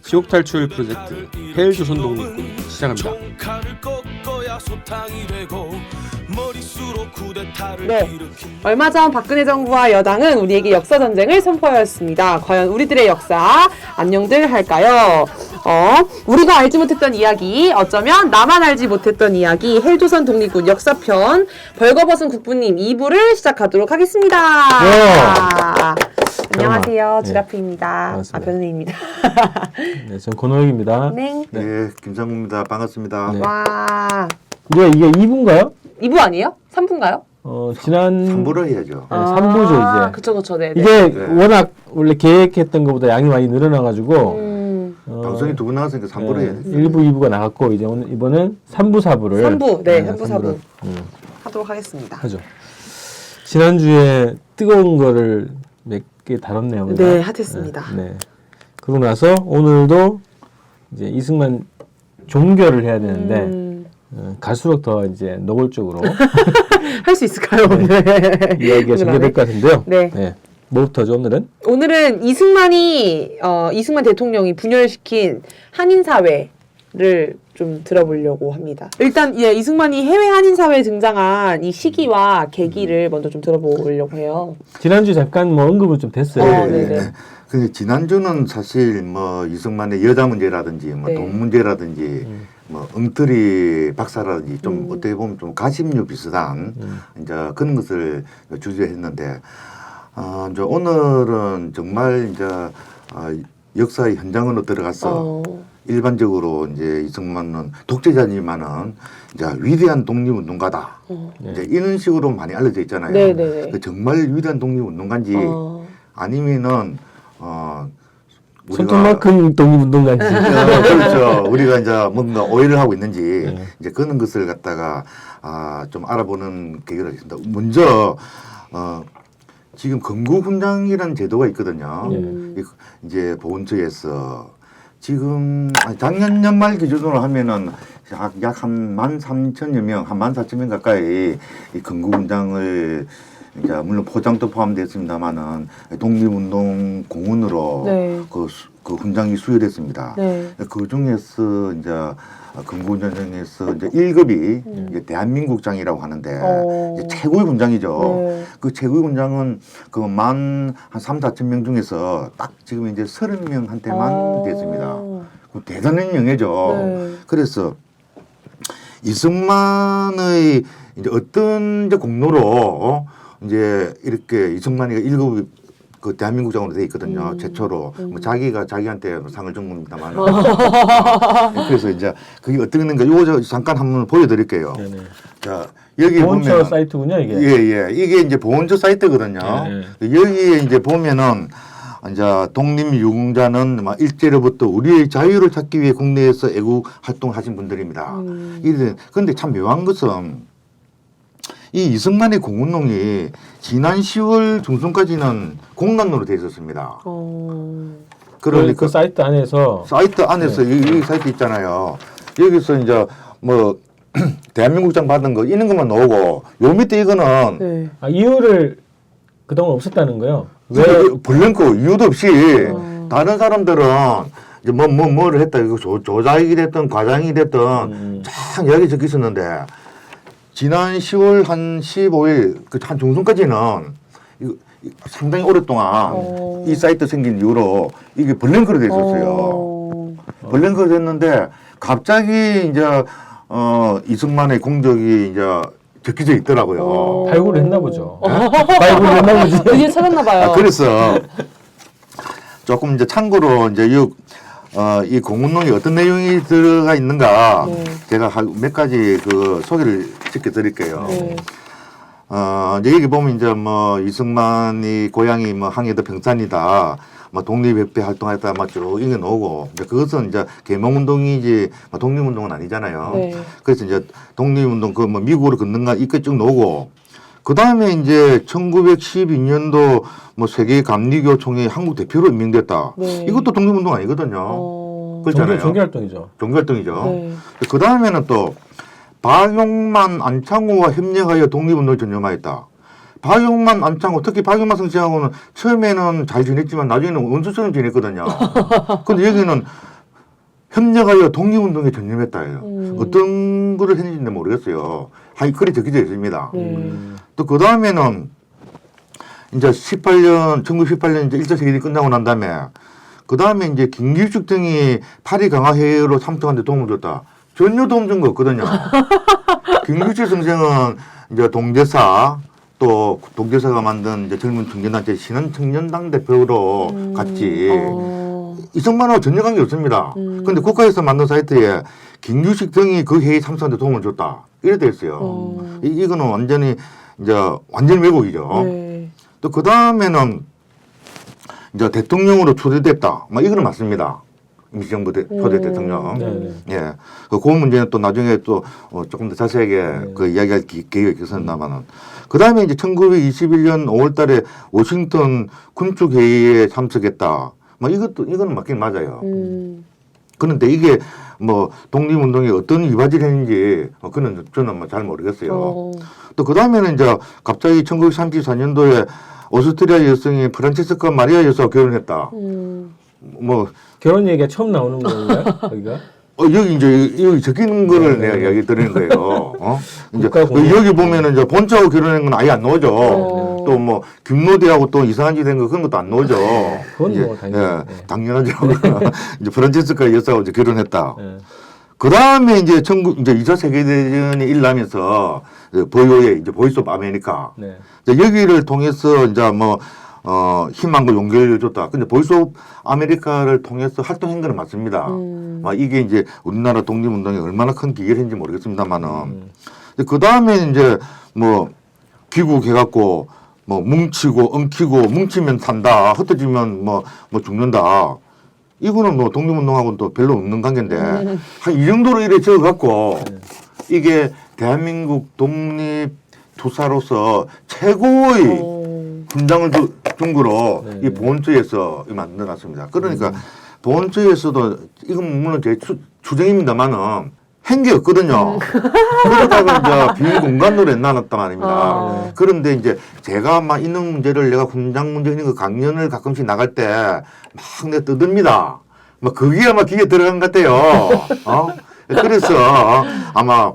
지옥 탈출 프로젝트 헬조선 독립군 시작합니다. 네, 얼마 전 박근혜 정부와 여당은 우리에게 역사 전쟁을 선포하였습니다. 과연 우리들의 역사 안녕들 할까요? 우리가 알지 못했던 이야기, 어쩌면 나만 알지 못했던 이야기, 헬조선 독립군 역사편 벌거벗은 국부님 2부를 시작하도록 하겠습니다. 안녕하세요, 지라프입니다. 변은혜입니다. 네, 저는 권호혁입니다. 네. 네, 김상구입니다. 반갑습니다. 네. 와, 우리가 이게 2부인가요? 2부 아니에요? 3부인가요? 지난 3부를 해야죠. 네, 3부죠, 이제. 그쵸, 네. 이게 네. 워낙 원래 계획했던 것보다 양이 많이 늘어나가지고 방송이 2분 나왔으니까 3부를 해야 돼. 1부, 2부가 나갔고 이제 오늘 이번엔 3부, 4부를 3부, 네, 3부, 4부 하도록 하겠습니다. 하죠. 지난주에 뜨거운 거를 몇 개 다뤘네요. 우리가. 네, 핫했습니다. 네. 그러고 나서 오늘도 이제 이승만 종결을 해야 되는데 갈수록 더 이제 노골적으로 할 수 있을까요, 오늘? 이야기가 전개될 것 같은데요. 네. 뭐부터죠, 오늘은? 오늘은 이승만 대통령이 분열시킨 한인사회를 좀 들어보려고 합니다. 일단, 예, 이승만이 해외 한인사회에 등장한 이 시기와 계기를 먼저 좀 들어보려고 해요. 지난주 잠깐 뭐 언급은 좀 됐어요. 네네. 근데 지난주는 사실 뭐 이승만의 여자 문제라든지 뭐 네. 돈 문제라든지 뭐 엉터리 박사라든지 좀 어떻게 보면 좀 가십류 비슷한 이제 그런 것을 주제했는데 이제 오늘은 정말 이제 역사의 현장으로 들어가서 일반적으로 이제 이승만은 독재자지만은 이제 위대한 독립운동가다. 이제 이런 식으로 많이 알려져 있잖아요. 네네. 정말 위대한 독립운동가인지 아니면은 손톱만큼 독립운동가인지. 그렇죠. 우리가 이제 뭔가 오해를 하고 있는지 이제 그런 것을 갖다가 좀 알아보는 계기가 있습니다. 먼저 지금 건국훈장이라는 제도가 있거든요. 이제 보훈처에서 지금 작년 연말 기준으로 하면은 약 한 13,000여 명, 한 14,000명 가까이 이 건국훈장을 이제 물론 포장도 포함되었습니다만은 독립운동 공훈으로 네. 그 훈장이 수여됐습니다. 네. 그 중에서 이제 건국훈장에서 이제 1급이 이제 대한민국장이라고 하는데 이제 최고의 훈장이죠. 네. 그 최고의 훈장은 그 한 3,4천 명 중에서 딱 지금 이제 30명한테만 됐습니다. 그 대단한 영예죠. 네. 그래서 이승만의 이제 어떤 이제 공로로 이제 이렇게 이승만이가 1급 그 대한민국장으로 돼 있거든요. 최초로 뭐 자기가 자기한테 상을 준 겁니다만. 그래서 이제 그게 어떻게 되는가 이거 잠깐 한번 보여드릴게요. 네네. 자 여기 보훈처 보면 사이트군요, 이게. 예 이게 이제 보훈처 사이트거든요. 여기에 이제 보면은 이제 독립유공자는 막 일제로부터 우리의 자유를 찾기 위해 국내에서 애국 활동하신 분들입니다. 그런데 참 묘한 것은 이 이승만의 공운동이 지난 10월 중순까지는 공란으로 되어 있었습니다. 그러니까 그 사이트 안에서 여기 사이트 있잖아요. 여기서 이제 뭐 대한민국장 받은 거 이런 것만 나오고 요 밑에 이거는 네. 이유를 그동안 없었다는 거요. 왜? 블랭크 이유도 없이 다른 사람들은 이제 뭐를 했다 이거 조작이 됐든 과장이 됐든 쫙 이야기 적혀 있었는데 지난 10월 한 15일 한 중순까지는 이거 상당히 오랫동안 이 사이트 생긴 이후로 이게 블랭크로 돼 있었어요. 블랭크로 됐는데 갑자기 이제 이승만의 공적이 이제 적혀져 있더라고요. 발굴을 했나 보죠. 발굴을 했나 보지. 드디어 찾았나 봐요. 그래서 조금 이제 참고로 이제 이 공문록에 어떤 내용이 들어가 있는가 제가 몇 가지 그 소개를 시켜드릴게요. 이제 여기 보면 이제 뭐 이승만이 고향이 뭐 항해도 평산이다. 뭐 독립협회 활동했다 쭉 이게 나오고 이제 그것은 이제 계몽운동이지 뭐 독립운동은 아니잖아요. 네. 그래서 이제 독립운동 그 뭐 미국으로 걷는가 이렇게 쭉 나오고 그 다음에 이제 1912년도 뭐 세계 감리교 총회 한국 대표로 임명됐다. 네. 이것도 독립운동 아니거든요. 그렇잖아요. 종교활동이죠. 종교활동이죠. 네. 그 다음에는 또 박용만, 안창호와 협력하여 독립운동을 전념하였다. 박용만, 안창호, 특히 박용만 선생하고는 처음에는 잘 지냈지만 나중에는 원수처럼 지냈거든요. 근데 여기는 협력하여 독립운동에 전념했다예요. 어떤 거를 했는지는 모르겠어요. 하이 글이 적혀져 있습니다. 또 그 다음에는 이제 1918년 이제 1차 세계대전이 끝나고 난 다음에 그 다음에 이제 김기숙 등이 파리 강화회의로 참석하는 데 도움을 줬다. 전혀 도움 준 거 없거든요. 김기숙 선생은 이제 동대사 또 동대사가 만든 이제 젊은 청년단체 신한청년당 대표로 갔지. 이승만하고 전혀 관계 없습니다. 근데 국가에서 만든 사이트에 김규식 등이 그 회의 참석하는 데 도움을 줬다. 이래 돼 있어요. 이거는 완전히 이제 완전 왜곡이죠. 네. 또 그 다음에는 이제 대통령으로 초대됐다. 막 이거는 맞습니다. 임시정부 초대 대통령. 예. 그 문제는 또 나중에 또 조금 더 자세하게 그 이야기할 계획이 있었나마는. 그 다음에 이제 1921년 5월 달에 워싱턴 군축회의에 참석했다. 막 이거는 맞긴 맞아요. 그런데 이게 뭐 독립운동에 어떤 이바지를 했는지 그는 저는 뭐 잘 모르겠어요. 또 그 다음에는 이제 갑자기 1934년도에 오스트리아 여성이 프란체스카 마리아 여사와 결혼했다. 뭐 결혼 얘기가 처음 나오는 건가요? 여기가? 여기 이제 여기 적힌 거를 내가 이야기 드리는 거예요. 이제 여기 보면은 이제 본처하고 결혼한 건 아예 안 나오죠. 또 뭐 김노대하고 또 이상한 짓 된 거 그런 것도 안 나오죠. 그건 뭐 당연하죠. 이제 프란체스카 여사하고 이제 결혼했다. 그 다음에 이제 2차 세계대전이 일어나면서 보이오에 이제 보이스 오브 아메리카. 여기를 통해서 이제 뭐 희망과 용기를 줬다. 근데 보이스 오브 아메리카를 통해서 활동한 거는 맞습니다. 이게 이제 우리나라 독립운동에 얼마나 큰 기여를 했는지 모르겠습니다만은. 그 다음에 이제 뭐 귀국해갖고 뭐 뭉치고 엉키고 뭉치면 산다. 흩어지면 뭐 죽는다. 이거는 뭐 독립운동하고는 또 별로 없는 관계인데 한 이 정도로 이래 적어갖고 이게 대한민국 독립 투사로서 최고의 훈장을 준 거로 이 보훈처에서 만들어놨습니다. 그러니까 보훈처에서도 이건 물론 제 추정입니다만은 한 게 없거든요. 그러다가 이제 빈 공간으로 내놨단 말입니다. 그런데 이제 제가 막 있는 문제를 내가 훈장 문제 있는 거 강연을 가끔씩 나갈 때 막 내가 떠듭니다. 막 거기에 아마 기계 들어간 것 같아요. 그래서 아마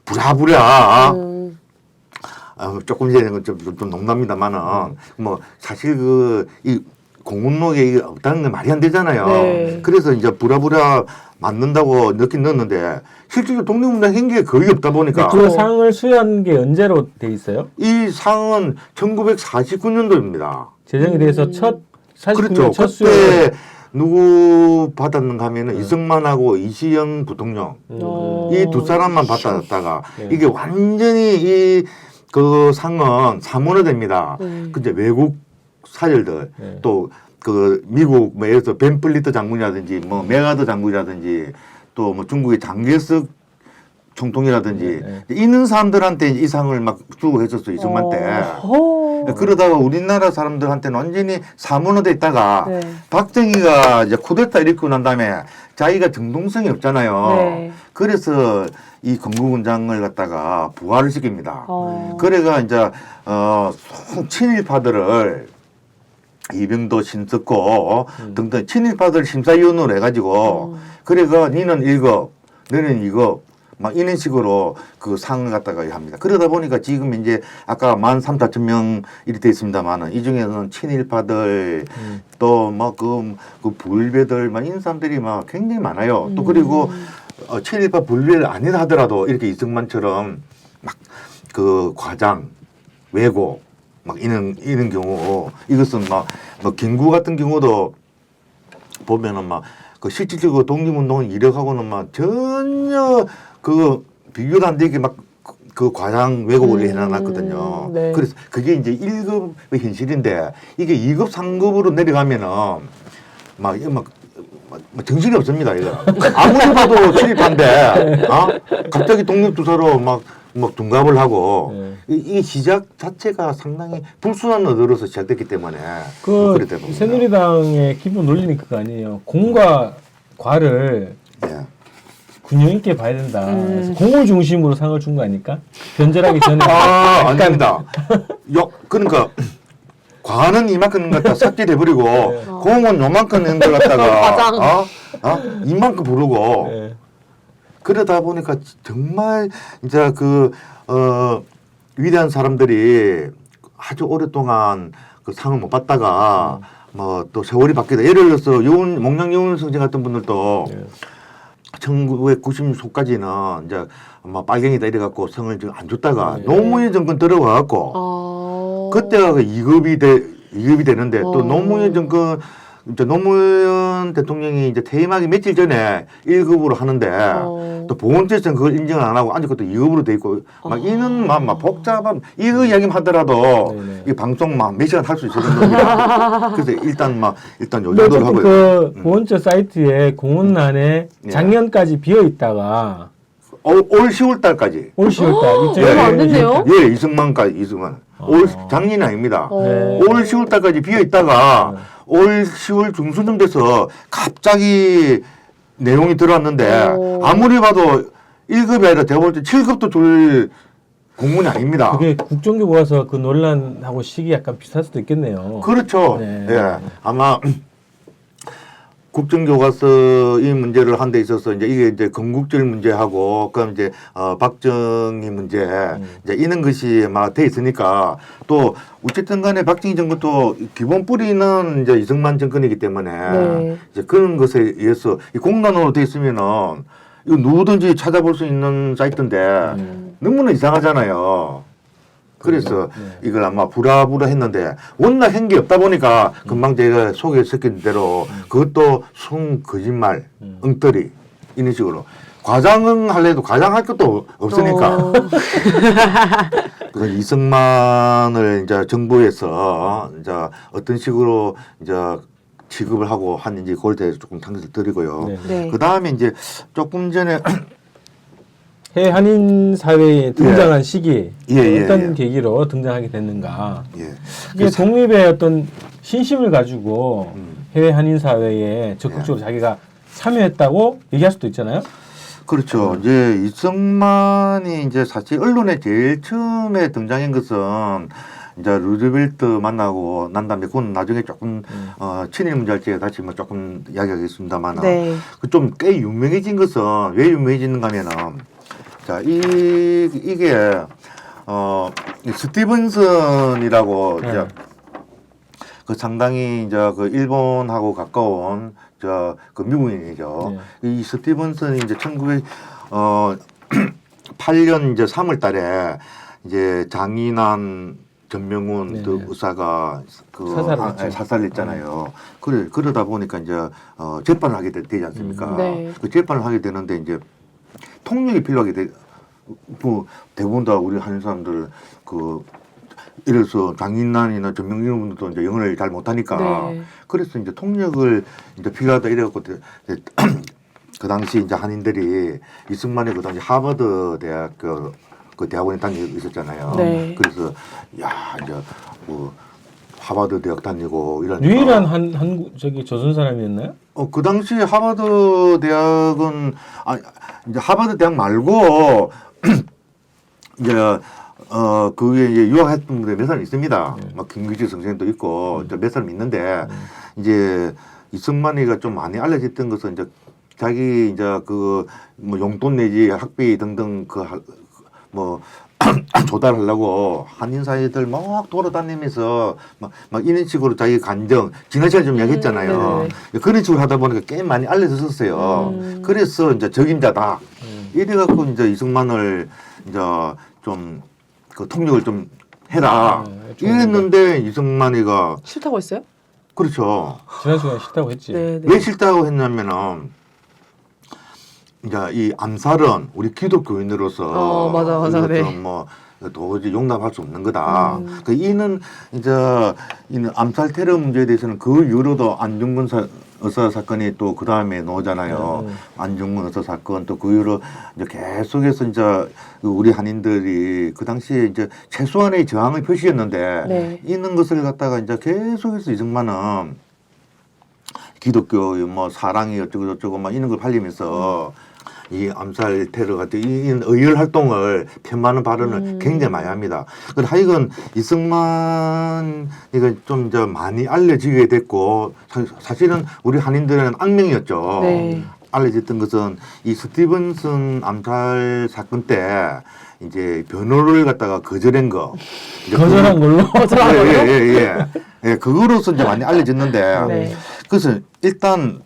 부랴부랴 조금 전에 좀 농담입니다만은 뭐 사실 이 공문록에 없다는 게 말이 안 되잖아요. 네. 그래서 이제 부랴부랴 맞는다고 넣긴 넣었는데 실제로 독립운동 행기가 거의 없다 보니까 그 상을 수여한 게 언제로 돼 있어요? 이 상은 1949년도입니다. 제정이 돼서 첫 49년 그렇죠. 첫 수여. 그때 누구 받았는가 하면은 이승만하고 이시영 부통령 이 두 사람만 받았다가 이게 완전히 그 상은 사문화됩니다. 근데 외국 사절들 또 그 미국 뭐 예를 들어 벤플리트 장군이라든지 뭐 메가드 장군이라든지 또 뭐 중국의 장개석 총통이라든지 있는 사람들한테 이 상을 막 주고 했었어요. 이승만 때. 그러다가 우리나라 사람들한테는 완전히 사문화돼 있다가 박정희가 이제 쿠데타 일으키고 난 다음에 자기가 정동성이 없잖아요. 그래서 이 건국훈장을 갖다가 부활을 시킵니다. 그래가 이제 친일파들을 이병도 신석고 등등 친일파들 심사위원으로 해가지고 그래가 니는 1급 너는 2급 막 이런 식으로 그 상을 갖다가 합니다. 그러다 보니까 지금 이제 아까 13,400명 이렇게 돼 있습니다만은 이 중에는 친일파들 또 막 그 불배들 막 이런 사람들이 막 굉장히 많아요. 또 그리고 친일파 불배를 아니다 하더라도 이렇게 이승만처럼 막 그 과장 왜곡 막 이런 경우 이것은 막 김구 같은 경우도 보면은 막 그 실질적으로 독립운동을 이력하고는 막 전혀 그 비교도 안 되게 막 그 과장 왜곡을 해놨거든요. 그래서 그게 이제 1급의 현실인데 이게 2급, 3급으로 내려가면은 막 정신이 없습니다. 이거 아무리 봐도 친일파인데 갑자기 독립투사로 막 둔갑을 하고 이 시작 자체가 상당히 불순한 의도로서 시작됐기 때문에 그 새누리당의 기본 논리는 그거 아니에요. 공과 과를 균형 있게 봐야 된다. 그래서 공을 중심으로 상을 준 거 아닐까? 변절하기 전에 아닙니다. 그러니까 과는 이만큼 갖다 삭제해버리고 공은 요만큼 있는 걸 갖다가 이만큼 부르고 네. 그러다 보니까 정말 이제 위대한 사람들이 아주 오랫동안 그 상을 못 받다가 뭐 또 세월이 바뀌다. 예를 들어서 몽양 여운 선생 같은 분들도 1990년까지는 이제 뭐 빨갱이다 이래갖고 성을 안 줬다가 노무현 정권 들어와갖고 그때가 그 2급이 되는데 또 노무현 정권 이제 노무현 대통령이 이제 퇴임하기 며칠 전에 1급으로 하는데 또 보건처에서는 그걸 인정을 안 하고 아직도 2급으로 돼 있고 막 이는 막 복잡한 이거 이야기만 하더라도 이 방송 막 몇 시간 할 수 있을 정도입니다. 그래서 일단 요 정도로 하고요. 그 보건처 사이트에 공문란에 작년까지 비어 있다가 올 10월 달까지. 올 10월 달 얼마 안 됐네요. 예, 이승만. 작년이 아닙니다. 네. 올 10월 달까지 비어 있다가 올 10월 중순쯤 돼서 갑자기 내용이 들어왔는데 아무리 봐도 1급이 아니라 제가 볼 때 7급도 줄 공문이 아닙니다. 그게 국정교과 와서 그 논란하고 시기 약간 비슷할 수도 있겠네요. 그렇죠. 네. 예. 아마 국정교과서 이 문제를 한 데 있어서 이제 이게 건국절 문제하고 그럼 이제 박정희 문제 이제 이런 것이 막 돼 있으니까 또 어쨌든 간에 박정희 정권도 기본 뿌리는 이제 이승만 정권이기 때문에 이제 그런 것에 의해서 이 공단으로 돼 있으면은 이거 누구든지 찾아볼 수 있는 사이트인데 너무나 이상하잖아요. 그래서 이걸 아마 부라부라 했는데 워낙 한 게 없다 보니까 금방 제가 소개시킨 대로 그것도 숨 거짓말 엉터리 이런 식으로 과장할래도 과장할 것도 없으니까 그 이승만을 이제 정부에서 이제 어떤 식으로 이제 취급을 하고 하는지 그걸 대해서 조금 당기를 드리고요. 그 다음에 이제 조금 전에 해외 한인 사회에 등장한 시기 예, 어떤 계기로 등장하게 됐는가? 예. 이게 독립의 어떤 신심을 가지고 해외 한인 사회에 적극적으로 자기가 참여했다고 얘기할 수도 있잖아요. 그렇죠. 이제 이승만이 이제 사실 언론에 제일 처음에 등장한 것은 이제 루즈벨트 만나고 난 다음에 그건 나중에 조금 친일 문제할때 다시 뭐 조금 이야기하겠습니다만 그 좀 꽤 유명해진 것은 왜 유명해지는가 하면은 자, 이게 스티븐슨이라고 이제 그 상당히 이제 그 일본하고 가까운 그 미국인이죠. 이 스티븐슨이 이제 1908년 이제 3월 달에 이제 장인환 전명훈 그 의사가 사살했잖아요. 그러다 보니까 이제 재판을 하게 되지 않습니까? 그 재판을 하게 되는데 이제 통역이 필요하게 뭐 대부분 다 우리 한인 사람들 예를 들어서 장인난이나 전명훈 이런 분들도 이제 영어를 잘 못하니까 그래서 이제 통역을 이제 필요하다 이래갖고 그 당시 이제 한인들이 이승만이 그 당시 하버드 대학교 그 대학원에 다니고 있었잖아요. 그래서 야 이제 뭐 하버드 대학 다니고 이러니까 유일한 한국 조선 사람이었나요? 그 당시 하버드 대학은 이제 하버드 대학 말고 이제 그 위에 이제 유학했던 분들이 몇 사람 있습니다. 막 김규지 선생님도 있고 몇 사람 있는데 이제 이승만이가 좀 많이 알려졌던 것은 이제 자기 이제 그 뭐 용돈 내지 학비 등등 뭐 조달하려고 한인 사회들 막 돌아다니면서 막 이런 식으로 자기 간정 지난 시간에 좀 이야기했잖아요. 그런 식으로 하다 보니까 꽤 많이 알려졌었어요. 그래서 이제 적임자다 이래갖고 이제 이승만을 이제 좀 그 통역을 좀 해라 이랬는데 이승만이가 싫다고 했어요? 그렇죠. 지난 시간에 싫다고 했지. 왜 싫다고 했냐면은 이제 이 암살은 우리 기독교인으로서 맞아. 뭐 도저히 용납할 수 없는 거다. 그 이는 이제 이는 암살 테러 문제에 대해서는 그 이후로도 안중근 의사 사건이 또 그 다음에 나오잖아요. 안중근 의사 사건 또 그 이후로 이제 계속해서 이제 우리 한인들이 그 당시에 이제 최소한의 저항의 표시였는데 있는 것을 갖다가 이제 계속해서 이승만은 기독교 뭐 사랑이 어쩌고 저쩌고 막 이런 걸 팔리면서 이 암살 테러 같은 이 의열 활동을 폄하하는 발언을 굉장히 많이 합니다. 그런데 하여간 이승만 이거 좀 이제 많이 알려지게 됐고 사실은 우리 한인들은 악명이었죠. 네. 알려졌던 것은 이 스티븐슨 암살 사건 때 이제 변호를 갖다가 거절한 거. 이제 거절한 걸로. 거절한 걸로? 예, 그거로서 이제 많이 알려졌는데 네. 그래서 일단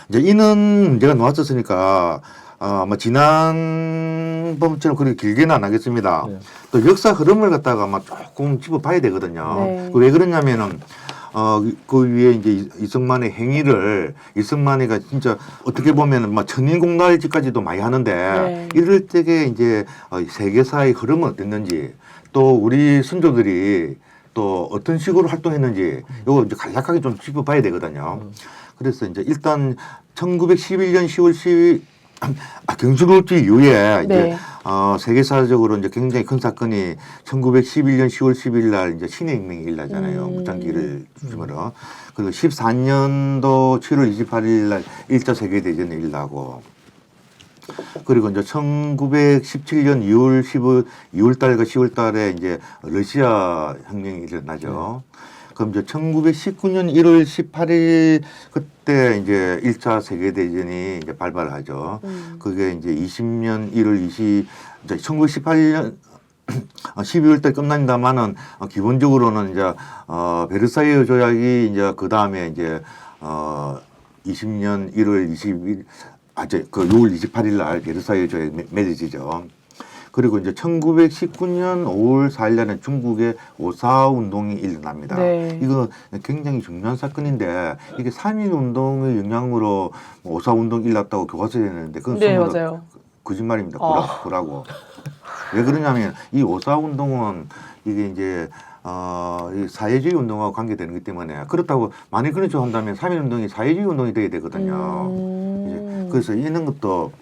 이제 이는 문제가 나왔었으니까 뭐 지난번처럼 그렇게 길게는 안 하겠습니다. 네. 또 역사 흐름을 갖다가 막 조금 짚어봐야 되거든요. 네. 왜 그러냐면은 그 위에 이제 이승만의 행위를 이승만이가 진짜 어떻게 보면은 막 천인공날지까지도 많이 하는데 네. 이럴 때에 이제 세계사의 흐름은 어땠는지 또 우리 선조들이 또 어떤 식으로 활동했는지 요거 이제 간략하게 좀 짚어봐야 되거든요. 그래서 이제 일단 1911년 10월 10일 경주돌지 이후에 이제 네. 세계사적으로 이제 굉장히 큰 사건이 1911년 10월 10일 날 이제 신해혁명이 일어나잖아요. 무장기를 중심으로. 그리고 14년도 7월 28일 날 1차 세계대전이 일어나고 그리고 이제 1917년 2월 달과 10월 달에 이제 러시아 혁명이 일어나죠. 그럼 이제 1919년 1월 18일 그때 이제 1차 세계대전이 이제 발발을 하죠. 그게 이제 20년 1월 20, 이제 1918년 12월 달 끝난다마는 기본적으로는 이제 베르사유 조약이 이제 그 다음에 이제 20년 1월 20일 그 6월 28일 날 베르사유 조약이 맺어지죠. 그리고 이제 1919년 5월 4일 날은 중국의 오사 운동이 일어납니다. 네. 이거 굉장히 중요한 사건인데 이게 3.1 운동의 영향으로 오사 운동이 일어났다고 교과서에 있는데 그건 네, 전부 다 맞아요. 거짓말입니다. 구라고. 왜 그러냐면 이 오사 운동은 이게 이제 이 사회주의 운동하고 관계되는 것 때문에 그렇다고 만약 그런 식으로 한다면 3.1 운동이 사회주의 운동이 돼야 되거든요. 이제 그래서 이런 것도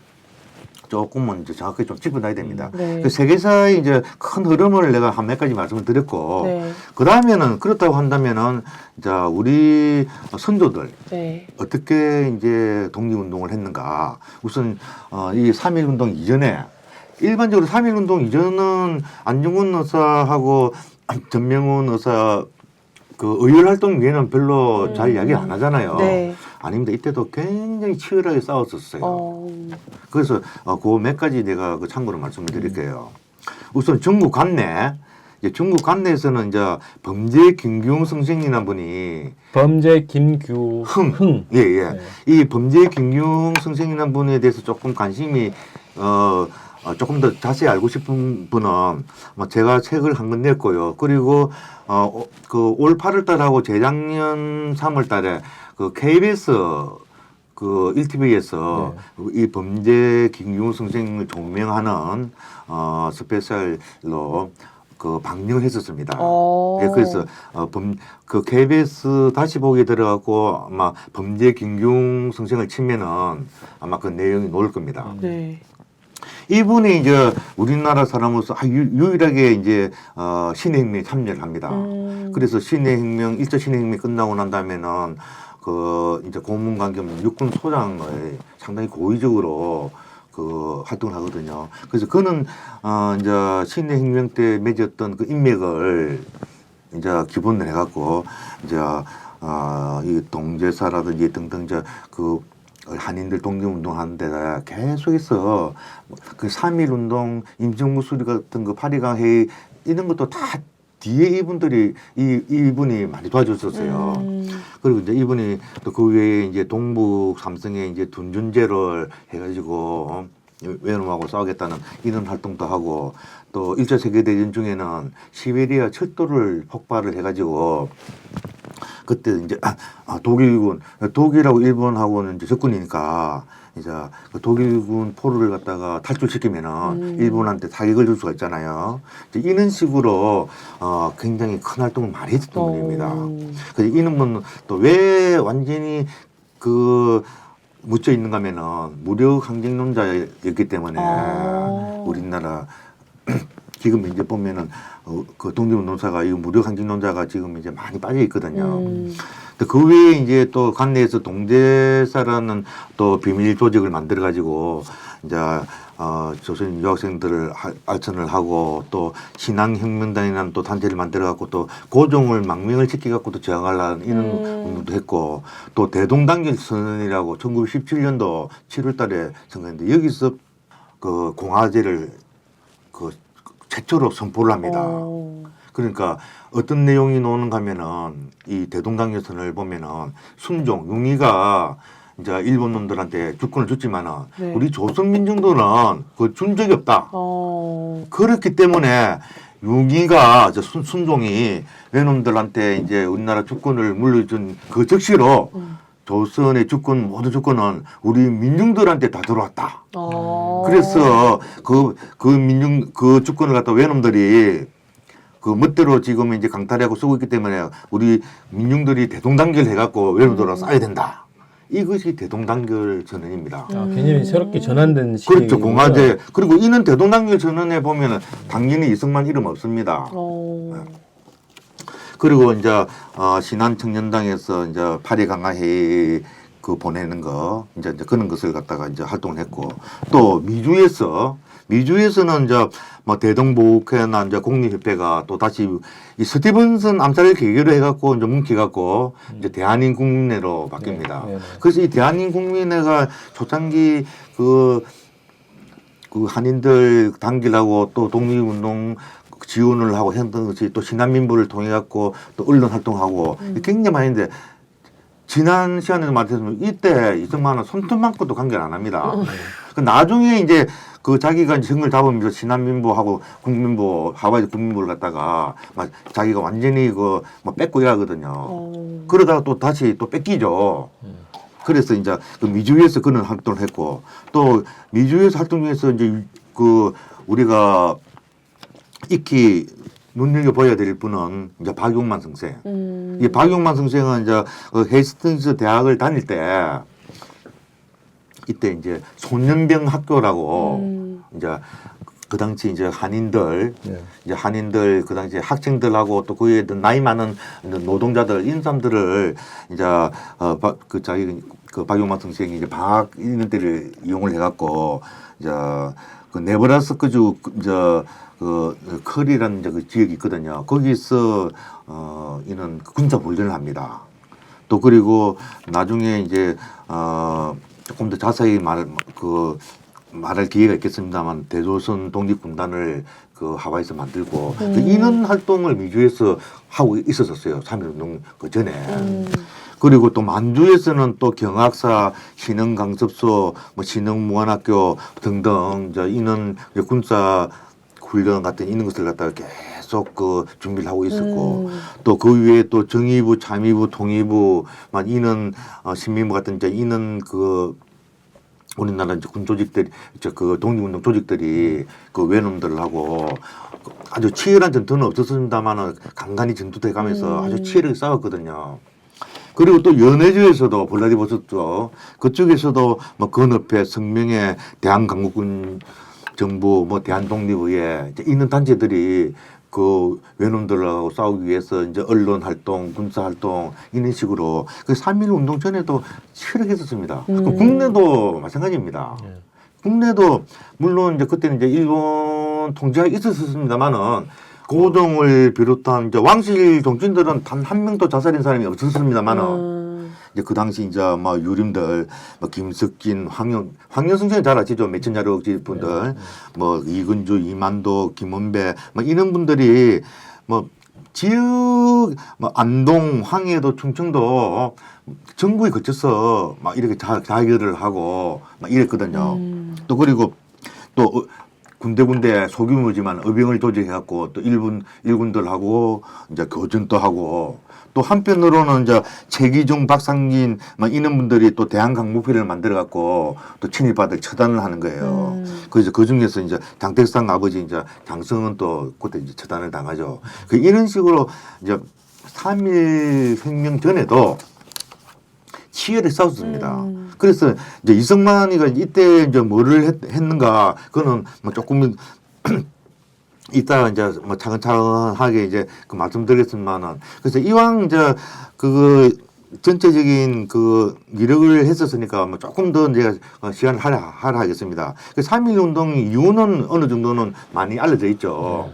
조금은 이제 정확하게 좀 짚어놔야 됩니다. 네. 그 세계사의 이제 큰 흐름을 내가 한 몇 가지 말씀을 드렸고, 네. 그 다음에는 그렇다고 한다면은, 자, 우리 선조들, 네. 어떻게 이제 독립운동을 했는가. 우선, 이 3.1 운동 이전에, 일반적으로 3.1 운동 이전은 안중근 의사하고 전명훈 의사 그 의열 활동 위에는 별로 잘 이야기 안 하잖아요. 네. 아닙니다. 이때도 굉장히 치열하게 싸웠었어요. 그래서 그 몇 가지 내가 그 참고로 말씀을 드릴게요. 우선 중국 관내, 이제 중국 관내에서는 이제 범죄 김규웅 선생이라는 분이 범죄 김규흥. 예. 네. 이 범죄 김규웅 선생이라는 분에 대해서 조금 관심이 조금 더 자세히 알고 싶은 분은 제가 책을 한 권 냈고요. 그리고 그 올 8월 달하고 재작년 3월 달에 그 KBS 그 1TV에서 이 범죄 김규웅 선생을 조명하는 스페셜로 그 방영을 했었습니다. 예, 그래서 그 KBS 다시 보기에 들어가고 아마 범죄 김규웅 선생을 치면은 아마 그 내용이 나올 겁니다. 네. 이분이 이제 우리나라 사람으로서 유일하게 이제 신해혁명에 참여를 합니다. 그래서 신해혁명 1차 신해혁명이 끝나고 난 다음에는 그 이제 고문관겸 육군 소장을 상당히 고의적으로 그 활동을 하거든요. 그래서 그는 이제 신해혁명 때 맺었던 그 인맥을 이제 기본을 해갖고 이제 이 동제사라든지 등등 이제 그 한인들 독립운동 하는데 계속해서 그 3.1 운동, 임진묵 수리 같은 그 8.2강 회의 이런 것도 다 뒤에 이분이 많이 도와줬었어요. 그리고 이제 이분이 또 그 외에 이제 동북 삼성에 이제 둔준제를 해가지고 외놈하고 싸우겠다는 이런 활동도 하고 또 1차 세계대전 중에는 시베리아 철도를 폭발을 해가지고 그때 이제 독일하고 일본하고는 이제 적군이니까 이제 그 독일군 포로를 갖다가 탈출시키면은 일본한테 타격을 줄 수가 있잖아요. 이제 이런 식으로 굉장히 큰 활동을 많이 했었던 분입니다. 그래서 이런 분은 또 왜 완전히 그 묻혀 있는가면은 무력 항쟁론자였기 때문에 우리나라 지금 이제 보면은 그 독립운동사가 이 무력 항진론자가 지금 이제 많이 빠져 있거든요. 그 외에 이제 또 관내에서 동대사라는 또 비밀 조직을 만들어 가지고 이제 조선 유학생들을 알선을 하고 또 신앙혁명단이라는 또 단체를 만들어 갖고 또 고종을 망명을 시켜 갖고 또 저항하려는 이런 운동도 했고 또 대동단결 선언이라고 1917년도 7월달에 선거했는데 여기서 그 공화제를 그 최초로 선포를 합니다. 그러니까 어떤 내용이 나오는가 하면은 이 대동단결선을 보면은 순종, 용의가 이제 일본 놈들한테 주권을 줬지만은 네. 우리 조선민정도는 그 준 적이 없다. 그렇기 때문에 용의가 순종이 외놈들한테 이제 우리나라 주권을 물려준 그 적시로 조선의 주권 모든 주권은 우리 민중들한테 다 들어왔다. 그래서 그 주권을 갖다 외놈들이 그 멋대로 지금 이제 강탈하고 쓰고 있기 때문에 우리 민중들이 대동단결 해갖고 외놈들로 싸야 된다. 이것이 대동단결 전언입니다. 개념이 새롭게 전환된 시기. 그렇죠. 공화제. 그리고 이는 대동단결 전언에 보면은 당연히 이승만 이름 없습니다. 그리고 이제 신한청년당에서 이제 8.2 강화회의 그 보내는 거 이제 그런 것을 갖다가 이제 활동을 했고 또 미주에서는 이제 뭐 대동보호회나 이제 국립협회가 또 다시 이 스티븐슨 암살을 계기로 해갖고 이제 뭉쳐갖고 이제 대한인국민회로 바뀝니다. 네. 그래서 이 대한인국민회가 초창기 그 한인들 단결하고 또 독립운동 지원을 하고 했던 것이 또 신한민부를 통해 갖고 또 언론 활동하고 굉장히 많이 있는데 지난 시간에도 말했지만 이때 이승만은 손톱만큼도 관계를 안 합니다. 그 나중에 이제 그 자기가 이제 정을 잡으면서 신한민부하고 국민부 하와이 국민부를 갖다가 막 자기가 완전히 그 뭐 뺏고 이러거든요. 그러다가 또 다시 또 뺏기죠. 그래서 이제 그 미주에서 그런 활동을 했고 또 미주에서 활동 중에서 이제 그 우리가 익히 눈여겨 보여야 될 분은 이제 박용만 선생. 이 박용만 선생은 이제 헤스팅스 대학을 다닐 때 이때 이제 소년병 학교라고 이제 그 당시 이제 한인들 이제 한인들 그 당시 학생들하고 또 그에 나이 많은 노동자들 이런 사람들을 이제 그 자기 그 박용만 선생이 이제 방학 이런 때를 이용을 해갖고 이제 그 네브라스카주 이제 그 커리라는 이제 그 지역이 있거든요. 거기서 이는 군사 훈련을 합니다. 또 그리고 나중에 이제 조금 더 자세히 말할 기회가 있겠습니다만 대조선 독립군단을 그 하와이에서 만들고 그 인원 활동을 미주에서 하고 있었어요. 3.1운동 그 전에. 그리고 또 만주에서는 또 경학사, 신흥강습소, 뭐 신흥무관학교 등등 이제 인원 군사 훈련 같은 이런 것을 갖다가 계속 그 준비를 하고 있었고 또 그 위에 또 정의부, 참의부, 통일부, 막 이런 신민부 같은 이제 이런 그 우리나라 이제 군 조직들이 그 독립운동 조직들이 그 외놈들하고 아주 치열한 전투는 없었습니다만은 간간히 전투도 해가면서 아주 치열하게 싸웠거든요. 그리고 또 연해주에서도 블라디보스토크 그쪽에서도 뭐 건협회, 성명회, 대한강국군 정부, 뭐 대한독립의회 있는 단체들이 그 외놈들하고 싸우기 위해서 이제 언론 활동, 군사 활동 이런 식으로 그 3.1 운동 전에도 치열하게 했었습니다. 그 국내도 마찬가지입니다. 국내도 물론 이제 그때는 이제 일본 통제가 있었습니다만은 고종을 비롯한 이제 왕실 정치인들은 단 한 명도 자살한 사람이 없었습니다만은 이제 그 당시 이제 뭐 유림들, 뭐 김석진, 황영승 잘 아시죠? 매천자력 분들, 뭐 이근주, 이만도, 김원배, 뭐 이런 분들이 뭐 지역, 뭐 안동, 황해도, 충청도 전국에 거쳐서 막 이렇게 자결을 하고 막 이랬거든요. 또 그리고 또 군데 소규모지만 의병을 조직해갖고 또 일군들하고 이제 교전도 하고 또 한편으로는 이제 최기종, 박상진 막 이런 분들이 또 대한강목회를 만들어갖고 또 친일파들 처단을 하는 거예요. 그래서 그 중에서 이제 장택상 아버지 이제 장성은 또 그때 이제 처단을 당하죠. 그 이런 식으로 이제 3.1 혁명 전에도 치열하게 싸웠습니다. 그래서 이제 이승만이가 이때 이제 뭐를 했는가, 그거는 뭐 조금 이따가 이제 뭐 차근차근하게 이제 그 말씀드리겠지만은 그래서 이왕 이제 그 전체적인 그 이력을 했었으니까 뭐 조금 더 이제 시간을 하라 하겠습니다. 그 3.1 운동 이유는 어느 정도는 많이 알려져 있죠.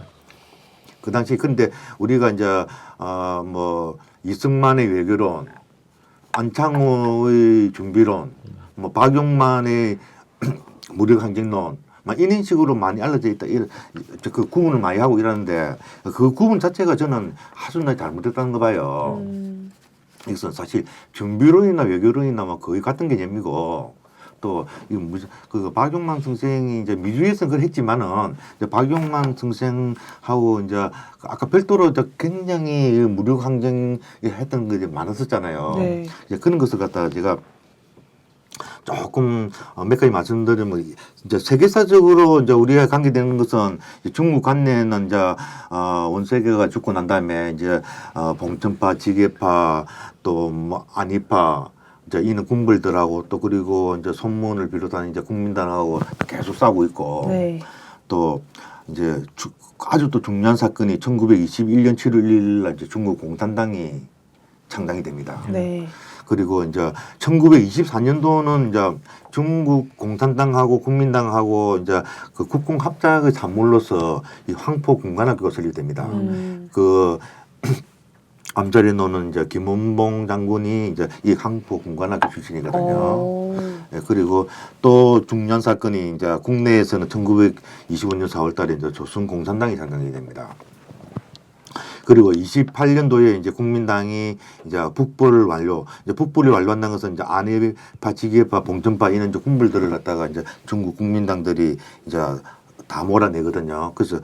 그 당시 근데 우리가 이제 뭐 이승만의 외교론, 안창호의 준비론, 뭐 박용만의 무력항쟁론, 막 이런 식으로 많이 알려져 있다. 그 구분을 많이 하고 이러는데 그 구분 자체가 저는 아주 잘못됐다는 거 봐요. 이것은 사실 준비론이나 외교론이나 뭐 거의 같은 개념이고 또 이거 무슨 그 박용만 선생이 이제 미주에서 그걸 했지만은 이제 박용만 선생하고 이제 아까 별도로 굉장히 무력항쟁 했던 게 많았었잖아요. 네. 이제 그런 것을 갖다가 제가 조금 몇 가지 말씀드리면 이제 세계사적으로 이제 우리가 관계되는 것은 중국 관내는 이제 원세계가 죽고 난 다음에 이제 봉천파, 지계파 또 뭐 안희파 이제 이는 군벌들하고 또 그리고 이제 손문을 비롯한 이제 국민당하고 계속 싸우고 있고 네. 또 이제 아주 또 중요한 사건이 1921년 7월 1일 날 이제 중국 공산당이 창당이 됩니다. 네. 그리고 이제 1924년도는 이제 중국 공산당하고 국민당하고 이제 그 국공 합작의 산물로서 이 황포 군관학교가 설립됩니다. 그 암살해 놓는 이제 김원봉 장군이 이제 이 황포 군관학교 출신이거든요. 예, 그리고 또 중요한 사건이 이제 국내에서는 1925년 4월달에 이제 조선 공산당이 창당이 됩니다. 그리고 28년도에 이제 국민당이 이제 북벌을 완료, 이제 북벌이 완료한다는 것은 이제 안희파, 지계파, 봉천파 이런 이제 군벌들을 갖다가 이제 중국 국민당들이 이제 다 몰아내거든요. 그래서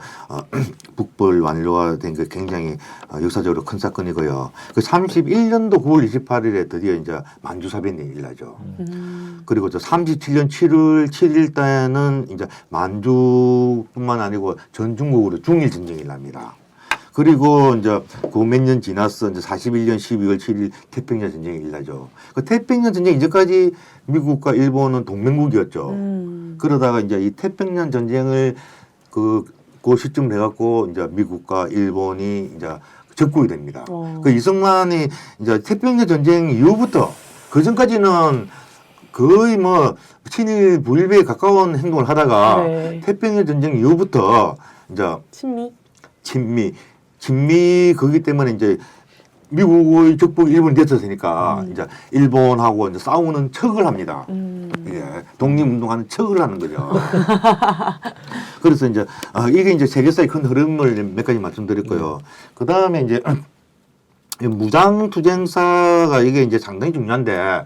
북벌 완료가 된 게 굉장히 역사적으로 큰 사건이고요. 그 31년도 9월 28일에 드디어 이제 만주사변이 일어나죠. 그리고 저 37년 7월 7일 때는 이제 만주뿐만 아니고 전 중국으로 중일 전쟁이 일어납니다. 그리고 이제 그 몇 년 지나서 이제 41년 12월 7일 태평양 전쟁이 일어나죠. 그 태평양 전쟁 이전까지 미국과 일본은 동맹국이었죠. 그러다가 이제 이 태평양 전쟁을 그 시점을 해갖고 이제 미국과 일본이 이제 적국이 됩니다. 그 이승만이 이제 태평양 전쟁 이후부터 그 전까지는 거의 뭐 친일 부일배에 가까운 행동을 하다가 네. 태평양 전쟁 이후부터 이제 친미 거기 때문에 이제 미국의 적복 일본이 됐었으니까 이제 일본하고 이제 싸우는 척을 합니다. 예, 독립운동하는 척을 하는 거죠. 그래서 이제 이게 이제 세계사의 큰 흐름을 몇 가지 말씀드렸고요. 그 다음에 이제 무장투쟁사가 이게 이제 상당히 중요한데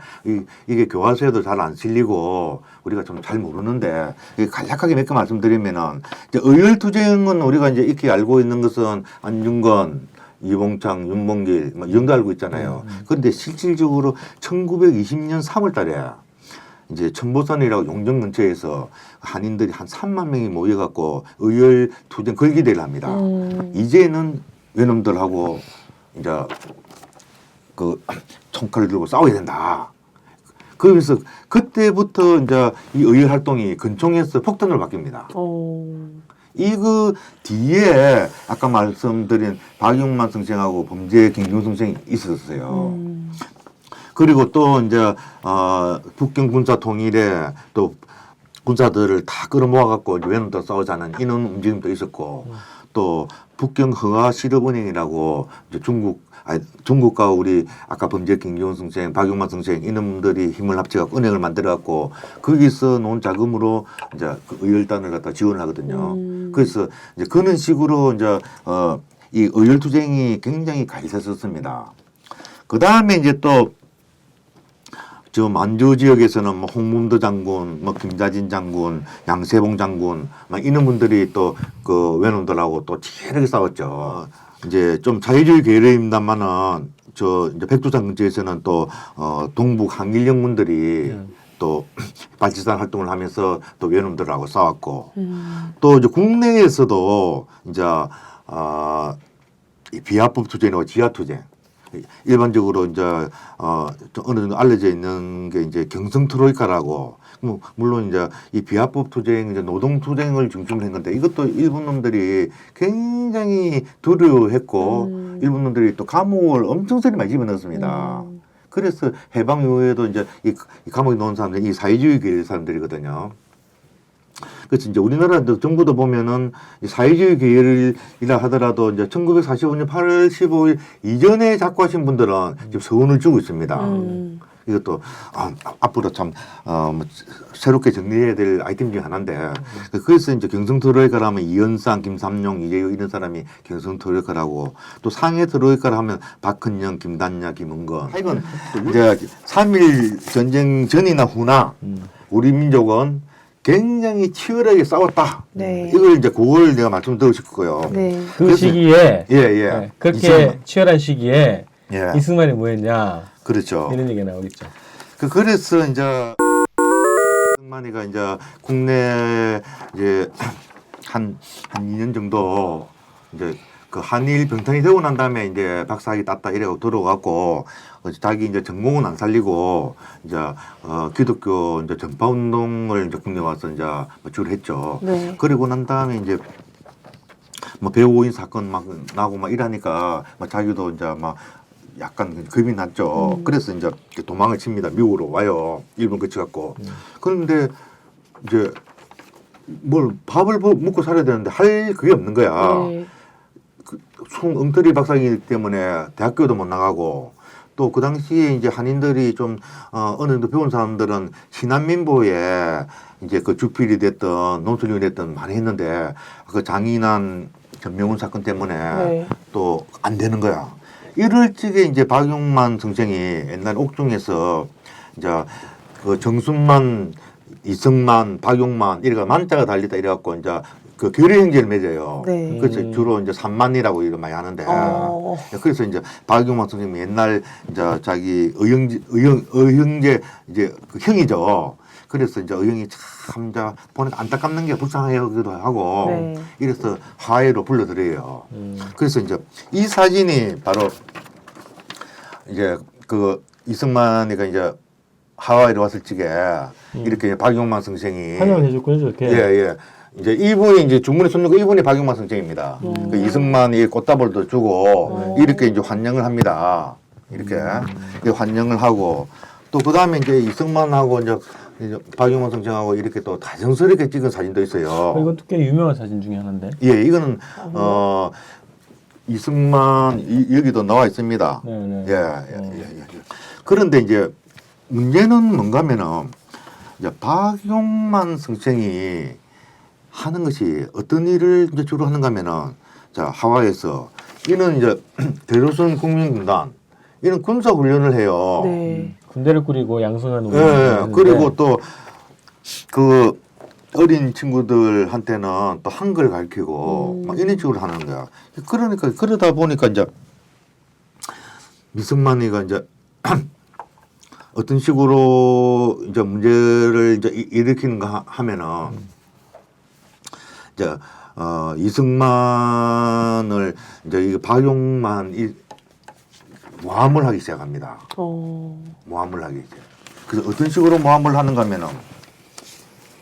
이게 교과서에도 잘 안 실리고 우리가 좀 잘 모르는데 간략하게 몇 개 말씀드리면은 이제 의열투쟁은 우리가 이제 익히 알고 있는 것은 안중근, 이봉창, 윤봉길 뭐 이 정도 알고 있잖아요. 그런데 실질적으로 1920년 3월달에 이제 천보산이라고 용정 근처에서 한인들이 한 3만 명이 모여갖고 의열투쟁 걸기대를 합니다. 이제는 외놈들하고 이제 그 총칼을 들고 싸워야 된다. 그래서 그때부터 이제 이 의열 활동이 근총에서 폭탄으로 바뀝니다. 이그 뒤에 아까 말씀드린 박용만 선생하고 범죄 김경 선생이 있었어요. 그리고 또 이제 북경 군사 통일에 또 군사들을 다 끌어모아 갖고 외놈들 싸우자는 이런 움직임도 있었고 또 북경 흥화 실업은행이라고 이제 중국과 우리 아까 범죄 김기훈 선생, 박용만 선생 이놈들이 힘을 합쳐갖고 은행을 만들어갖고 거기서 놓은 자금으로 이제 그 의열단을 갖다 지원을 하거든요. 그래서 이제 그런 식으로 이제 이 의열투쟁이 굉장히 갈렸었습니다. 그 다음에 이제 또 저 만주 지역에서는 뭐 홍문도 장군, 뭐 김자진 장군, 양세봉 장군, 막 이런 분들이 또 그 외놈들하고 또 치열하게 싸웠죠. 이제 좀 자유주의 계열입니다만은 저 이제 백두산 근처에서는 또 동북 항일영군들이 또 발치산 활동을 하면서 또 외놈들하고 싸웠고 또 이제 국내에서도 이제 이 비합법 투쟁이고 지하투쟁. 일반적으로 이제 좀 어느 정도 알려져 있는 게 이제 경성 트로이카라고 뭐 물론 이제 이 비합법 투쟁, 이제 노동 투쟁을 중심으로 한 건데 이것도 일본 놈들이 굉장히 두려워했고 일본 놈들이 또 감옥을 엄청 세게 많이 집어넣었습니다. 그래서 해방 이후에도 이제 이 감옥에 넣은 사람들이 이 사회주의 계열 사람들이거든요. 그래서 이제 우리나라 정부도 보면은 이 사회주의 계열이라 하더라도 이제 1945년 8월 15일 이전에 작고하신 분들은 지금 서운을 주고 있습니다. 이것도 앞으로 참 뭐 새롭게 정리해야 될 아이템 중에 하나인데 그래서 이제 경성 트로이카라 하면 이현상, 김삼룡, 이재유 이런 사람이 경성 트로이카라고 또 상해 트로이카라 하면 박헌영, 김단야, 김은건 이건 이제 3.1 전쟁 전이나 후나 우리 민족은 굉장히 치열하게 싸웠다. 네. 이걸 이제 그걸 내가 말씀드리고 싶고요. 네. 그 시기에 예. 그렇게 치열한 시기에 예. 이승만이 뭐했냐 그렇죠. 이런 얘기가 나오겠죠. 그래서 이제 이승만이가 이제 국내 이제 한 2년 정도 이제 그 한일 병탄이 되고 난 다음에 이제 박사학위 땄다 이래고 들어갔고 자기 이제 전공은 안 살리고 이제 기독교 이제 전파 운동을 이제 국내 와서 이제 주로 했죠. 네. 그리고 난 다음에 이제 뭐 배우인 사건 막 나고 막 이러니까 막 자기도 이제 막 약간 겁이 났죠. 그래서 이제 도망을 칩니다. 미국으로 와요. 일본 거쳐갖고. 그런데 이제 뭘 밥을 먹고 살아야 되는데 할 그게 없는 거야. 네. 엉터리 박사이기 때문에 대학교도 못 나가고 또 그 당시에 이제 한인들이 좀 어느 정도 배운 사람들은 신한민보에 이제 그 주필이 됐던 논술용이 됐던 많이 했는데 그 장인한 전명훈 사건 때문에 네. 또 안 되는 거야. 이럴 적에 이제 박용만 선생이 옛날 옥중에서 이제 그 정순만, 이승만, 박용만 이래가 만자가 달리다 이래갖고 이제 그 교류 형제를 맺어요. 네. 그래서 주로 이제 산만이라고 이런 많이 하는데 그래서 이제 박용만 선생님이 옛날 이제 자기 의형제 이제 그 형이죠. 그래서 이제 의형이 참 이제 보니까 안타깝는 게 불쌍하기도 하고 네. 이래서 화해로 불러들여요. 그래서 이제 이 사진이 바로 이제 그 이승만이가 이제 하와이로 왔을 적에 이렇게 박용만 선생이 환영해 줬군요, 저렇게. 예. 이제 이분이 이제 주문에 손는 거 이분이 박용만 선생입니다. 그 이승만이 꽃다발도 주고 이렇게 이제 환영을 합니다. 이렇게 환영을 하고 또 그 다음에 이제 이승만하고 이제 박용만 선생하고 이렇게 또 다정스럽게 찍은 사진도 있어요. 이건 꽤 유명한 사진 중에 하나인데. 예, 이거는 이승만 여기도 나와 있습니다. 네. 예. 그런데 이제 문제는 뭔가면은 이제 박용만 선생이 하는 것이 어떤 일을 이제 주로 하는가면은 자 하와이에서 이는 이제 대조선 국민군단 이런 군사 훈련을 해요. 네. 군대를 꾸리고 양성하는 예. 그리고 또 그 어린 친구들한테는 또 한글 가르치고 막 이런 식으로 하는 거야. 그러니까 그러다 보니까 이제 이승만이가 이제 어떤 식으로 이제 문제를 이제 일으키는가 하면은 이제 이승만을 이제 이 박용만 모함을 하기 시작합니다. 모함을 하기 시작. 그래서 어떤 식으로 모함을 하는가 하면은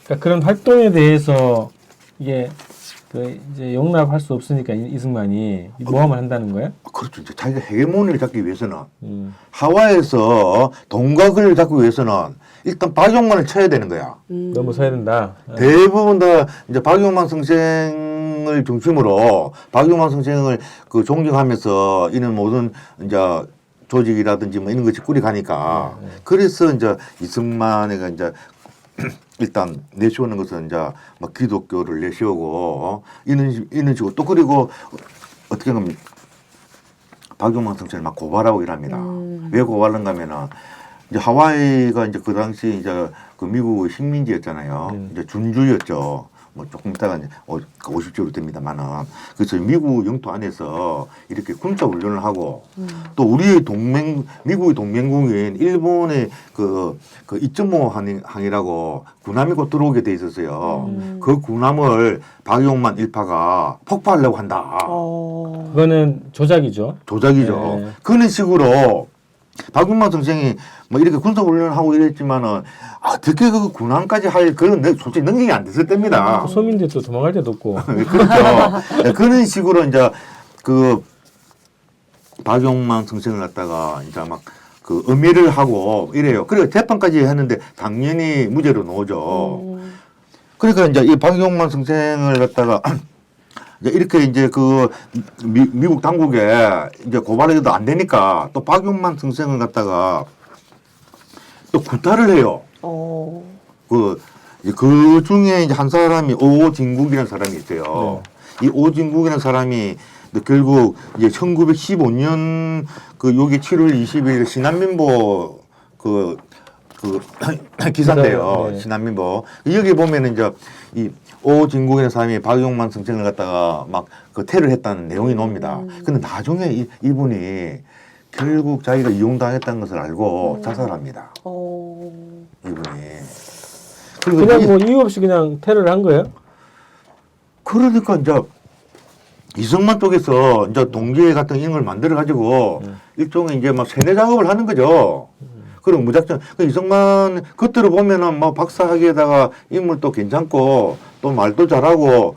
그러니까 그런 활동에 대해서 이게 그 이제 용납할 수 없으니까 이승만이 모함을 한다는 거예요? 그렇죠. 이제 자기가 헤게모니를 잡기 위해서는 하와이에서 동각을 잡기 위해서는 일단 박용만을 쳐야 되는 거야. 너무 서야 된다. 대부분 다 이제 박용만 선생을 중심으로 박용만 선생을 그 존경하면서 이런 모든 이제 조직이라든지 뭐 이런 것이 꾸려가니까 그래서 이제 이승만이가 이제 일단 내세우는 것은 이제 막 기독교를 내세우고 이런 식으로 또 그리고 어떻게 하면 박용만 선생을 막 고발하고 이랍니다. 왜 고발하는가 하면은 이제 하와이가 이제 그 당시 이제 그 미국 식민지였잖아요. 이제 준주였죠. 뭐 조금 있다가 이제 50주로 됩니다만은 그래서 미국 영토 안에서 이렇게 군사 훈련을 하고 또 우리의 미국의 동맹국인 일본의 그 2.5 항이라고 군함이 곧 들어오게 돼 있었어요. 그 군함을 박용만 일파가 폭파하려고 한다. 그거는 조작이죠. 조작이죠. 네. 그런 식으로 박용만 선생이 뭐 이렇게 군사훈련을 하고 이랬지만은 어떻게 그 군함까지 할 그런 솔직히 능력이 안 됐을 때입니다. 소민들 또 도망갈 데도 없고. 그렇죠. 네, 그런 식으로 이제 그 박용만 선생을 갖다가 이제 막 그 음해를 하고 이래요. 그리고 재판까지 했는데 당연히 무죄로 나오죠. 그러니까 이제 이 박용만 선생을 갖다가 이렇게 이제 그 미국 당국에 이제 고발해도 안 되니까 또 박용만 선생을 갖다가 또 구타를 해요. 그 중에 이제 한 사람이 오진국이라는 사람이 있어요. 이 오진국이라는 사람이 결국 이제 1915년 그 요게 7월 20일 신한민보 그 기사인데요. 네. 신한민보. 여기 보면은 이제 이 오진국이라는 사람이 박용만 선생을 갖다가 막 그 테러를 했다는 내용이 나옵니다. 근데 나중에 이분이 결국 자기가 이용당했다는 것을 알고 자살합니다. 이분이. 그리고 그냥 뭐 이유 없이 그냥 테러를 한 거예요? 그러니까 이제 이승만 쪽에서 이제 동기회 같은 이런 걸 만들어 가지고 일종의 이제 막 세뇌 작업을 하는 거죠. 그리고 무작정 이승만 겉으로 보면은 뭐 박사학위에다가 인물도 괜찮고 또 말도 잘하고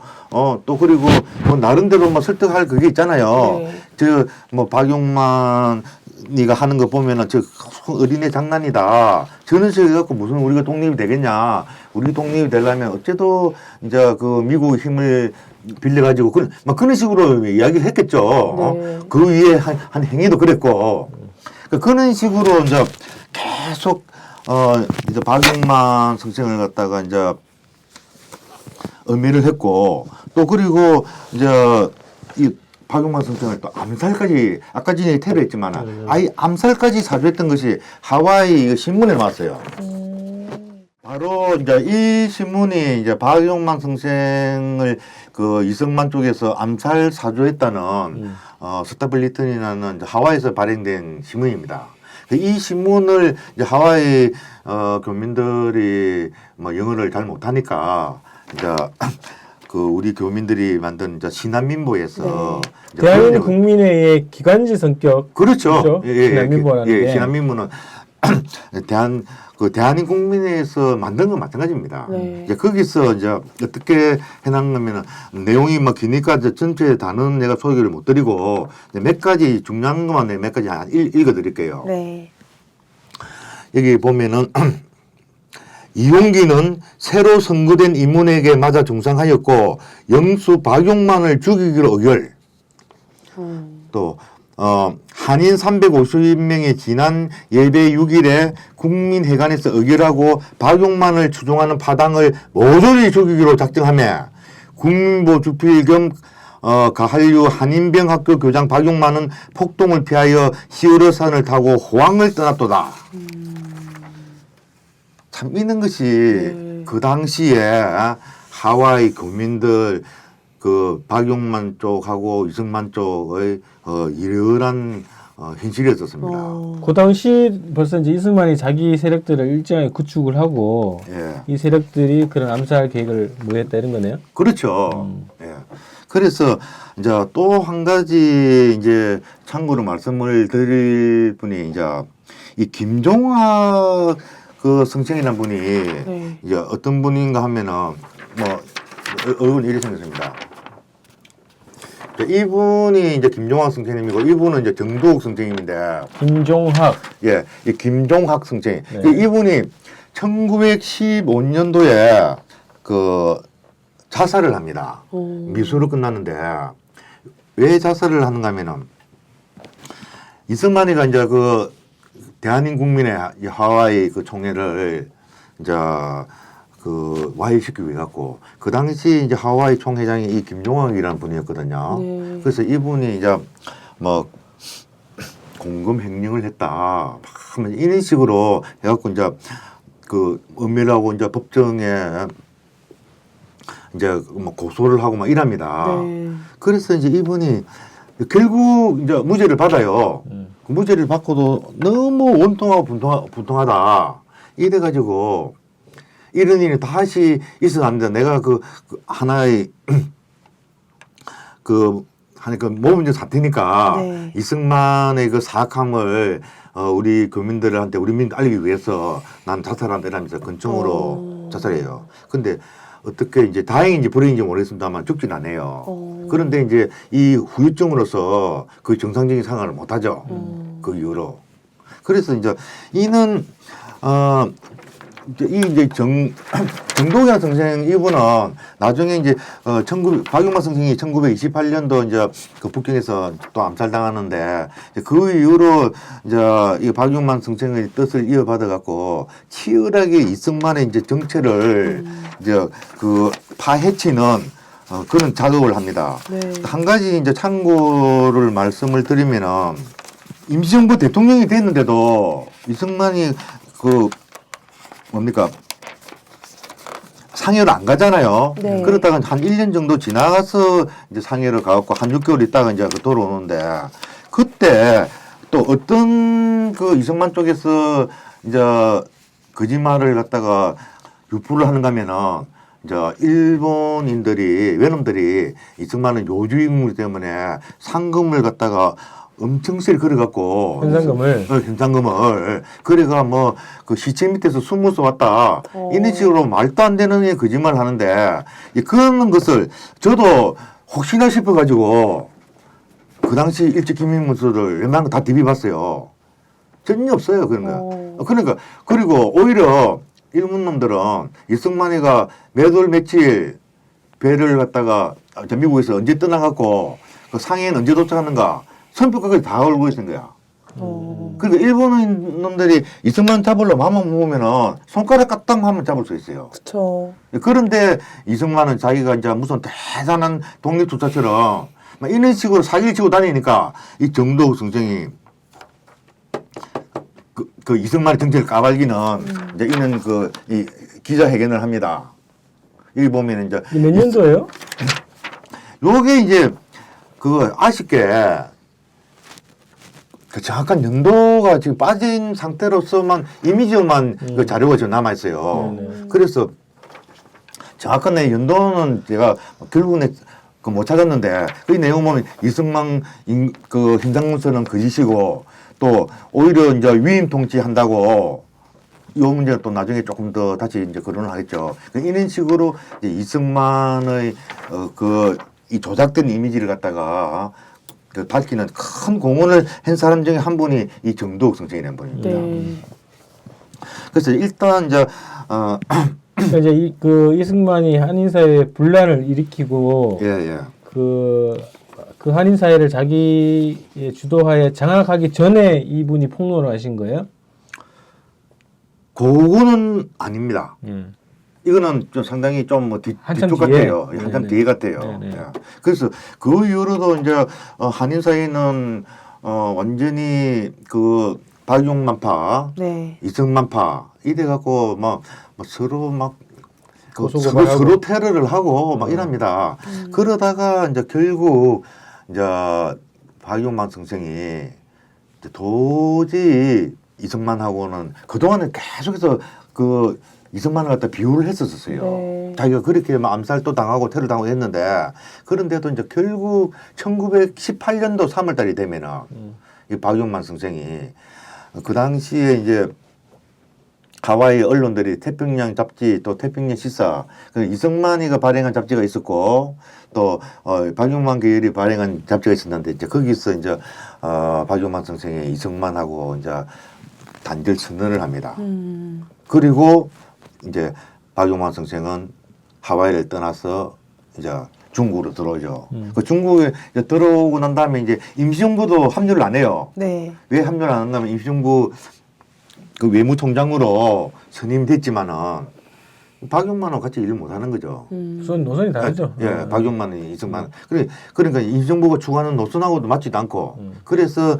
또 그리고 뭐 나름대로 뭐 설득할 그게 있잖아요. 저 뭐 박용만 네가 하는 거 보면은 저 어린애 장난이다. 저런 식으로 해갖고 무슨 우리가 독립이 되겠냐. 우리 독립이 되려면 어째도 이제 그 미국 힘을 빌려가지고 막 그런 식으로 이야기를 했겠죠. 그 위에 한 행위도 그랬고. 그런 식으로 이제 계속 이제 박용만 선생을 갖다가 이제 음해를 했고 또 그리고 이제 이 박용만 선생을 또 암살까지 아까 전에 테러했지만 아예 암살까지 사주했던 것이 하와이 신문에 나왔어요. 바로 이제 이 신문이 이제 박용만 선생을 그 이승만 쪽에서 암살 사주했다는 스타블리튼이라는 하와이에서 발행된 신문입니다. 이 신문을 이제 하와이 교민들이 뭐 영어를 잘 못하니까 이제 그 우리 교민들이 만든 이제 신한민보에서 이제 대한국민회의 기관지 성격. 그렇죠. 신한민보라는 게. 신한민보는 대한민국민회에서 만든 건 마찬가지입니다. 이제 거기서 이제 어떻게 해놨냐면은 내용이 막 기니까 전체 단어는 내가 소개를 못 드리고 몇 가지 중요한 것만 몇 가지 읽어드릴게요. 여기 보면은 이용기는 새로 선거된 임원에게 맞아 중상하였고 영수 박용만을 죽이기로 의결. 또 한인 350명이 지난 예배 6일에 국민회관에서 의결하고 박용만을 추종하는 파당을 모조리 죽이기로 작정하며 국민보 주필 겸 가한류 한인병학교 교장 박용만은 폭동을 피하여 히어로산을 타고 호황을 떠났도다. 참 있는 것이 그 당시에 하와이 교민들 그 박용만 쪽하고 이승만 쪽의 이러한 현실이었었습니다. 그 당시 벌써 이제 이승만이 자기 세력들을 일정하게 구축을 하고 이 세력들이 그런 암살 계획을 모했다 이런 거네요. 그렇죠. 예. 그래서 이제 또 한 가지 이제 참고로 말씀을 드릴 분이 이제 이 김종학 그 성청이라는 분이 이제 어떤 분인가 하면은 뭐 얼굴 이렇게 생겼습니다. 이분이 이제 김종학 성청님이고 이분은 이제 정두욱 성청님인데 김종학. 예, 이 김종학 성청. 이분이 1915년도에 그 자살을 합니다. 미수로 끝났는데 왜 자살을 하는가 하면은 이승만이가 이제 그 대한민국민의 하와이 그 총회를 이제 그 와해시키기 위해 갖고 그 당시 이제 하와이 총회장이 이 김종학이라는 분이었거든요. 그래서 이분이 이제 뭐 공금 횡령을 했다. 막 이런 식으로 해갖고 이제 그 은밀하고 이제 법정에 이제 뭐 고소를 하고 막 이랍니다. 네. 그래서 이제 이분이 결국 이제 무죄를 받아요. 그 무죄를 받고도 너무 원통하고 분통하다. 이래가지고 이런 일이 다시 있어도 안 된다. 내가 그 하나의 하니까 모범적 사태니까 네. 이승만의 그 사악함을 우리 교민들한테 우리 민들 알리기 위해서 난 자살한다 이러면서 근청으로 자살해요. 근데 어떻게 이제 다행인지 불행인지 모르겠습니다만 죽진 않아요. 그런데 이제 이 후유증으로서 그 정상적인 생활을 못하죠. 그 이후로. 그래서 이제 이는 이 이제 정동현 선생 이분은 나중에 이제 박용만 선생이 1928년도 이제 그 북경에서 또 암살당하는데 그 이후로 이제 이 박용만 선생의 뜻을 이어받아 갖고 치열하게 이승만의 이제 정체를 이제 그 파헤치는 그런 작업을 합니다. 네. 한 가지 이제 참고를 말씀을 드리면은 임시정부 대통령이 됐는데도 이승만이 그 뭡니까 상해를 안 가잖아요. 네. 그러다가 한 1년 정도 지나서 이제 상해를 가갖고 한 6개월 있다가 이제 돌아오는데 그때 또 어떤 그 이승만 쪽에서 이제 거짓말을 갖다가 유포를 하는가 하면은 이제 일본인들이 외놈들이 이승만은 요주의 인물 때문에 상금을 갖다가 엄청 세게 걸어갖고 현상금을 그래가 뭐 그 시체 밑에서 숨어서 왔다 이런 식으로 말도 안 되는 거짓말을 하는데 그런 것을 저도 혹시나 싶어가지고 그 당시 일제기밀문서를 웬만한 거 다 뒤비봤어요. 전혀 없어요 그런 거. 그러니까 그리고 오히려 일본 놈들은 이승만이가 몇 월 며칠 배를 갖다가 미국에서 언제 떠나갖고 그 상해는 언제 도착하는가 선표까지 다 알고 있는 거야. 그러니까 일본인 놈들이 이승만 잡으려 마음만 먹으면은 손가락 까딱 하면 잡을 수 있어요. 그렇죠. 그런데 이승만은 자기가 이제 무슨 대단한 독립투사처럼 막 이런 식으로 사기를 치고 다니니까 이 정도욱 선생이 그 이승만의 정체를 까발기는 이제 이는 이 기자회견을 합니다. 여기 보면 이제 몇 년도예요? 요게 이제 아쉽게 그 정확한 연도가 지금 빠진 상태로서만 이미지만 그 자료가 지금 남아 있어요. 그래서 정확한 내 연도는 제가 결국은 못 찾았는데 그 내용 보면 이승만 그 현장문서는 거짓이고 또 오히려 이제 위임 통치한다고 이 문제가 또 나중에 조금 더 다시 이제 거론을 하겠죠. 이런 식으로 이제 이승만의 이 조작된 이미지를 갖다가 밝히는 큰 공헌을 한 사람 중에 한 분이 이 정도욱 선생이라는 분입니다. 네. 그래서 일단 이제 그러니까 이제 이승만이 한인사회 분란을 일으키고 예. 그 한인사회를 자기의 주도하에 장악하기 전에 이분이 폭로를 하신 거예요? 그거는 아닙니다. 이거는 좀 상당히 좀 뭐 뒤쪽 같아요. 한참 뒤에 같아요. 예. 그래서 그 이후로도 이제 한인사회는 완전히 그 박용만파, 네. 이승만파 이래 갖고 막 서로 막 서로 테러를 하고 막 이랍니다. 그러다가 이제 결국 이제 박용만 선생이 이제 도저히 이승만하고는 그동안에 계속해서 이승만을 갖다 비유를 했었어요. 네. 자기가 그렇게 막 암살도 당하고 테러 당하고 했는데 그런데도 이제 결국 1918년도 3월 달이 되면은 이 박용만 선생이 그 당시에 이제 하와이 언론들이 태평양 잡지 또 태평양 시사 이승만이가 발행한 잡지가 있었고 또 박용만 계열이 발행한 잡지가 있었는데 이제 거기서 이제 박용만 선생이 이승만하고 이제 단절 선언을 합니다. 그리고 이제 박용만 선생은 하와이를 떠나서 이제 중국으로 들어오죠. 그 중국에 이제 들어오고 난 다음에 이제 임시정부도 합류를 안 해요. 네. 왜 합류를 안 한다면 임시정부 그 외무총장으로 선임됐지만은 박용만하고 같이 일을 못 하는 거죠. 노선이 다르죠. 예, 박용만이 이승만. 그러니까 임시정부가 추구하는 노선하고도 맞지도 않고. 그래서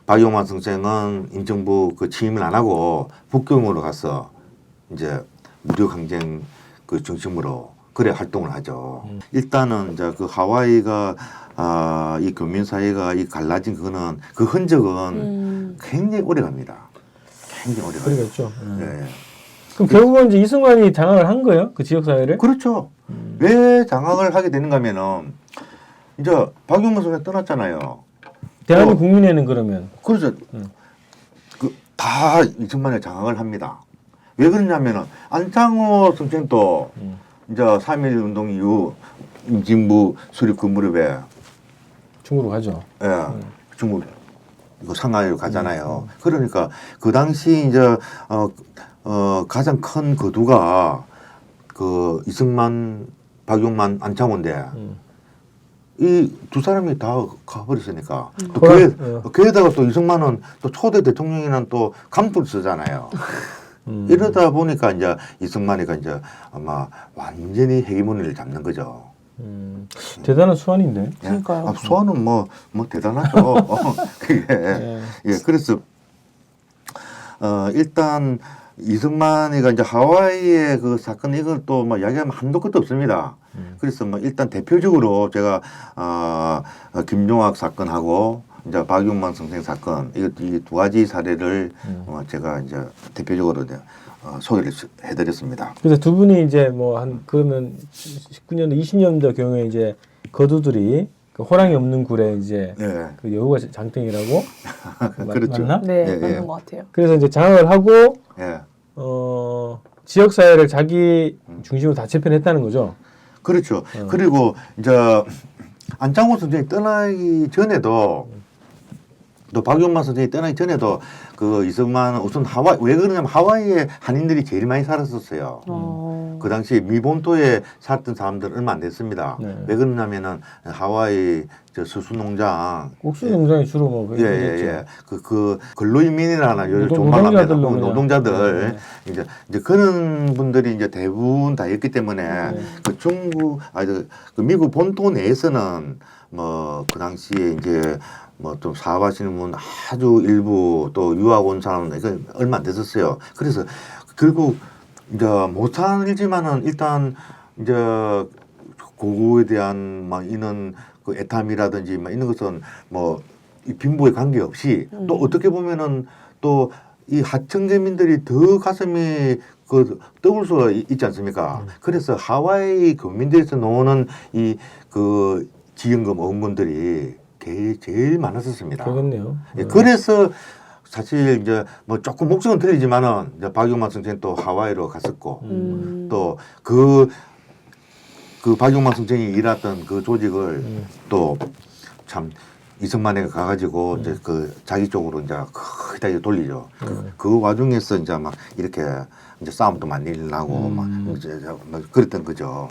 박용만 선생은 임시정부 그 취임을 안 하고 북경으로 가서 이제 무력 항쟁 그 중심으로 그래 활동을 하죠. 일단은 이제 그 하와이가 이 교민 사회가 이 갈라진 그거는 그 흔적은 굉장히 오래 갑니다. 굉장히 오래 가요. 그러겠죠. 예. 그럼 결국은 이제 이승만이 장악을 한 거예요? 그 지역 사회를? 그렇죠. 왜 장악을 하게 되는가 하면은 이제 박용만 선생 떠났잖아요. 대한민국 국민회는 그러면 그렇죠. 그 다 이승만이 장악을 합니다. 왜 그러냐면은 안창호 선생도 이제 3.1 운동 이후 임진부 수립 그 무렵에 중국으로 가죠. 예, 중국 이거 상하이로 가잖아요. 그러니까 그 당시 이제 가장 큰 거두가 그 이승만, 박용만, 안창호인데 이 두 사람이 다 가버렸으니까 또 그에다가 또 이승만은 또 초대 대통령이란 또 강투를 쓰잖아요. 이러다 보니까 이제 이승만이가 이제 아마 완전히 헤게모니를 잡는 거죠. 대단한 수완인데. 그러니까요. 수완은 뭐 대단하죠. 그게 예, 그래서 일단 이승만이가 이제 하와이의 그 사건 이걸 또 뭐 이야기하면 한도 끝도 없습니다. 그래서 뭐 일단 대표적으로 제가 김용학 사건하고 이제 박용만 선생 사건 이 두 가지 사례를 제가 이제 대표적으로 소개를 해드렸습니다. 그래서 두 분이 이제 뭐 한 그러면 19년도 20년도 경우에 이제 거두들이 그 호랑이 없는 굴에 이제 예. 그 여우가 장땡이라고 그렇죠. 맞나? 네, 예, 맞는 예. 것 같아요. 그래서 이제 장악을 하고 예. 지역 사회를 자기 중심으로 다 재편했다는 거죠. 그렇죠. 그리고 이제 안창호 선생이 떠나기 전에도 또 박용만 선생이 떠나기 전에도 그 이승만은 우선 하와이 왜 그러냐면 하와이에 한인들이 제일 많이 살았었어요. 그 당시 미본토에 살았던 사람들 얼마 안 됐습니다. 네. 왜 그러냐면은 하와이 저 수수농장 옥수수 농장이 주로 뭐 예예예 그 근로인민이라나 요즘 노동자들로 그냥. 노동자들 이제 그런 분들이 이제 대부분 다였기 때문에 그 중국 그 미국 본토 내에서는 뭐 그 당시에 이제 뭐 좀 사업하시는 분 아주 일부 또 유학 온 사람은 이거 얼마 안 됐었어요. 그래서 결국 이제 못 살지만은 일단 이제 고구에 대한 막 이런 그 애탐이라든지 막 이런 것은 뭐 이 빈부에 관계없이 또 어떻게 보면은 또 이 하청제민들이 더 가슴이 그 떠올 수가 있지 않습니까? 그래서 하와이 교민들에서 나오는 이 그 지원금 어원분들이 제일 많았었습니다. 그렇겠네요. 예, 그래서 사실 이제 뭐 조금 목적은 틀리지만은 이제 박용만 선생 또 하와이로 갔었고 또 그 박용만 선생이 일했던 그 조직을 또 참 이승만이가 가가지고 이제 그 자기 쪽으로 이제 크게 돌리죠. 그 와중에서 이제 막 이렇게 이제 싸움도 많이 일어나고 막 이제 막 그랬던 거죠.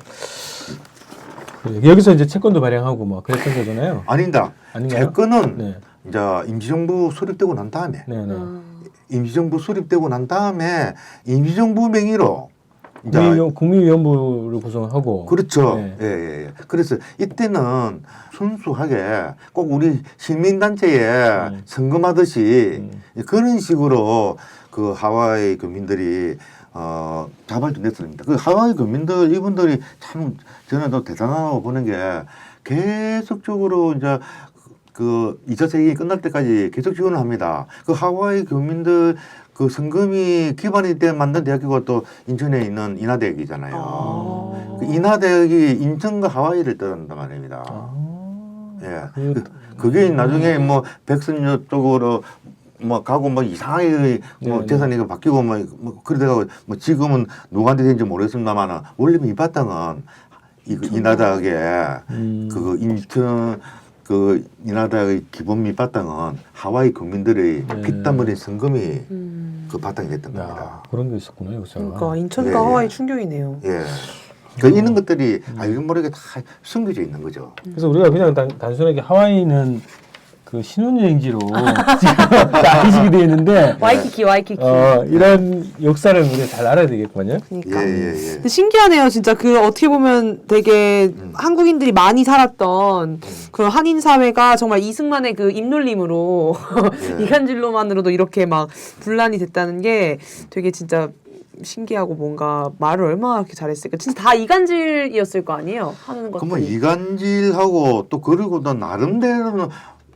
여기서 이제 채권도 발행하고 뭐 그랬던 거잖아요. 아닙니다. 아닌가요? 채권은 네. 이제 임시정부 수립되고 난 다음에 네네. 임시정부 수립되고 난 다음에 임시정부 명의로 이제 국민위원부를 구성하고 그렇죠. 네. 예. 그래서 이때는 순수하게 꼭 우리 시민단체에 선거하듯이 그런 식으로 그 하와이 교민들이 자발적냈습니다. 그 하와이 교민들 이분들이 참 저는 더 대단하다고 보는 게 계속적으로 이제 그 2차 세계가 끝날 때까지 계속 지원을 합니다. 그 하와이 교민들 그 성금이 기반이 돼 만든 대학교가 또 인천에 있는 인하대학이잖아요. 그 인하대학이 인천과 하와이를 떠난단 말입니다. 예. 그게 나중에 뭐 백선여 쪽으로 뭐 가고 뭐 이상하게 뭐 재산이 바뀌고 뭐 그러다가 뭐 지금은 누구한테 된지 모르겠습니다만은 원래는 이 바탕은 인하대학의 그 인천 그 인하대학의 기본 밑바탕은 하와이 국민들의 피땀 흘린 성금이 그 바탕이 됐던 겁니다. 그런 게 있었구나 여기서. 그러니까 인천과 예, 하와이 예. 충격이네요. 예. 그 이런 것들이 알게 모르게 다 숨겨져 있는 거죠. 그래서 우리가 그냥 단순하게 하와이는 그 신혼여행지로 지금 다 인식이 되어 있는데 와이키키. 이런 역사를 우리가 잘 알아야 되겠군요. 그러니까. 예. 근데 신기하네요. 진짜 그 어떻게 보면 되게 한국인들이 많이 살았던 그런 한인 사회가 정말 이승만의 그 입놀림으로 예. 이간질로만으로도 이렇게 막 분란이 됐다는 게 되게 진짜 신기하고 뭔가 말을 얼마나 그렇게 잘했을까. 진짜 다 이간질이었을 거 아니에요. 하는 것들이. 그러면 이간질하고 또 그리고 또 나름대로는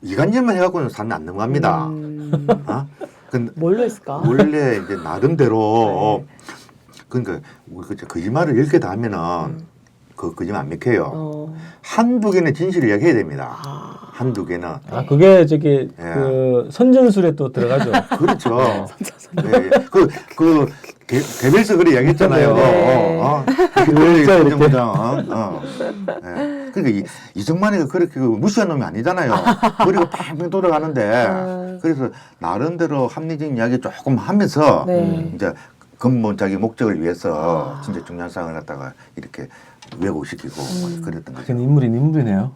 이간질만 해갖고는 산에 안 넘어갑니다. 어? 근데 뭘로 했을까? 원래 이제 나름대로 네. 그러니까 우리가 거짓말을 10개 다 하면은 그 거짓말 안 맥혀요. 한두 개는 진실을 이야기해야 됩니다. 한두 개는. 아 그게 저기 예. 그 선전술에 또 들어가죠. 그렇죠. 예, 예. 그 개별서 그래 이야기했잖아요. 네. 그렇죠, 이렇게. 그러니까 이승만이가 그렇게 무시한 놈이 아니잖아요. 머리가 팡팡 돌아가는데 그래서 나름대로 합리적인 이야기 조금 하면서 네. 이제 근본 자기 목적을 위해서 진짜 중요한 사항을 갖다가 이렇게 왜곡시키고 그랬던 거죠. 큰 인물이네요.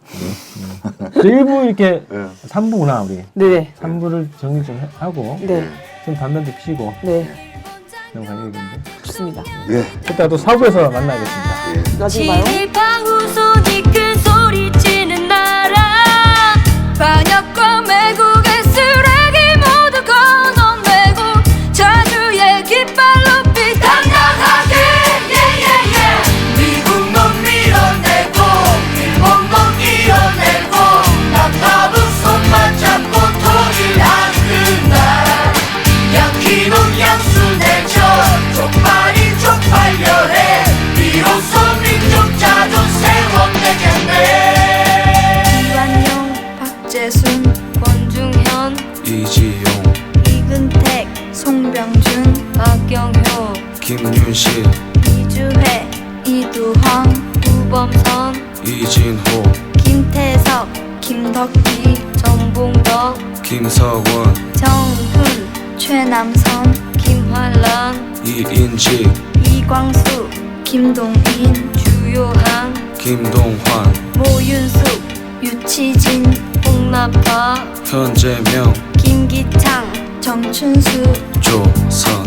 저 1부 이렇게 예. 3부구나 우리. 네. 3부를 정리 좀 하고 네. 좀 담배도 피시고 네. 넘어가야겠는데. 좋습니다. 예. 그때 또 4부에서 만나겠습니다. 예. 나중에 봐요. 지휘방우소니 큰 소리치는 나라 반역과 매국의 쓰레기 모두 건너매고 자주의 깃발 높이 당당하게 미국 놈 밀어내고 일본 놈 이어내고 남남은 손만 잡고 통일하는 나라 양키놈 양수내전 족발이 쪽팔려해 비로소 민족 자존 세워내겠네 이완용 박재순 권중현 이지용 이근택 송병준 박경효 김윤식 이주혜 이두황 우범선 이진호 김태석 김덕기 정봉덕 김서원 정훈 최남선 김환란 이인직 이광수 김동인 주요한 김동환 모윤숙 유치진 홍나파 현재명 김기창 정춘수 조선